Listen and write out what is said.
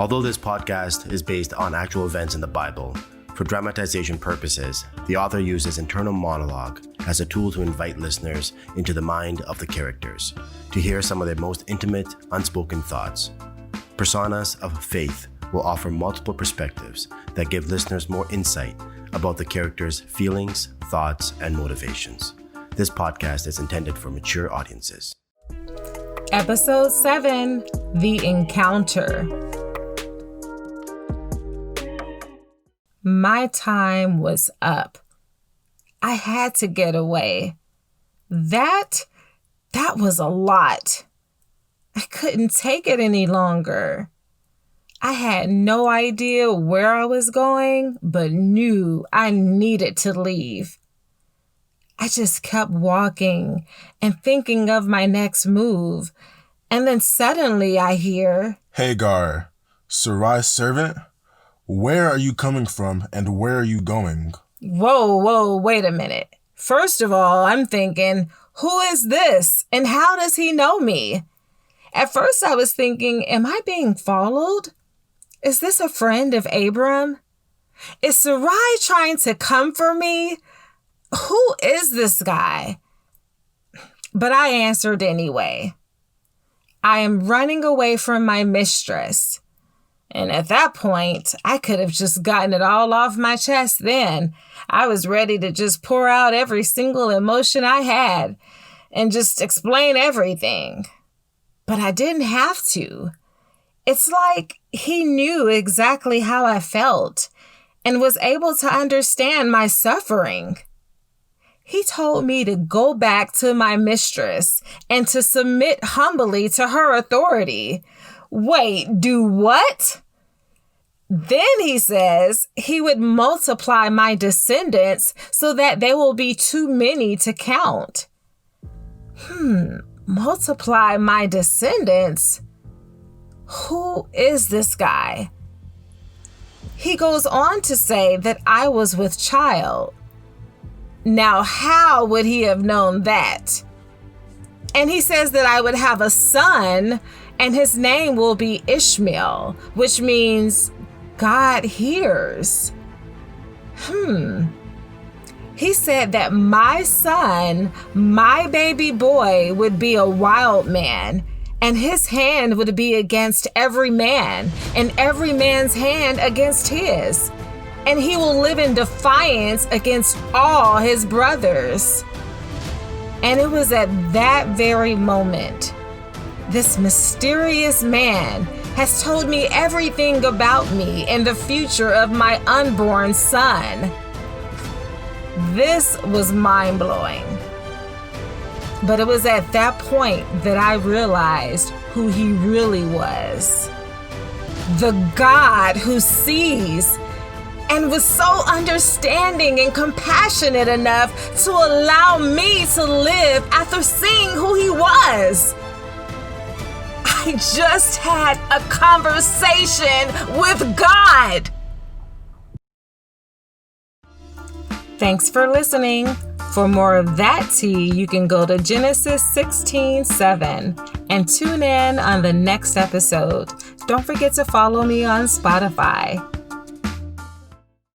Although this podcast is based on actual events in the Bible, for dramatization purposes, the author uses internal monologue as a tool to invite listeners into the mind of the characters, to hear some of their most intimate, unspoken thoughts. Personas of Faith will offer multiple perspectives that give listeners more insight about the characters' feelings, thoughts, and motivations. This podcast is intended for mature audiences. Episode 7, The Encounter. My time was up. I had to get away. That was a lot. I couldn't take it any longer. I had no idea where I was going, but knew I needed to leave. I just kept walking and thinking of my next move, and then suddenly I hear, Hagar, Sarai's servant? Where are you coming from and where are you going? Whoa, wait a minute. First of all, I'm thinking, who is this and how does he know me? At first I was thinking, am I being followed? Is this a friend of Abram? Is Sarai trying to come for me? Who is this guy? But I answered anyway. I am running away from my mistress. And at that point, I could have just gotten it all off my chest then. I was ready to just pour out every single emotion I had and just explain everything. But I didn't have to. It's like he knew exactly how I felt and was able to understand my suffering. He told me to go back to my mistress and to submit humbly to her authority. Wait, do what? Then he says he would multiply my descendants so that they will be too many to count. Multiply my descendants? Who is this guy? He goes on to say that I was with child. Now, how would he have known that? And he says that I would have a son and his name will be Ishmael, which means God hears. He said that my son, my baby boy, would be a wild man, and his hand would be against every man, and every man's hand against his. And he will live in defiance against all his brothers. And it was at that very moment, this mysterious man has told me everything about me and the future of my unborn son. This was mind-blowing. But it was at that point that I realized who he really was. The God who sees and was so understanding and compassionate enough to allow me to live after seeing who he was. I just had a conversation with God. Thanks for listening. For more of that tea, you can go to Genesis 16:7 and tune in on the next episode. Don't forget to follow me on Spotify.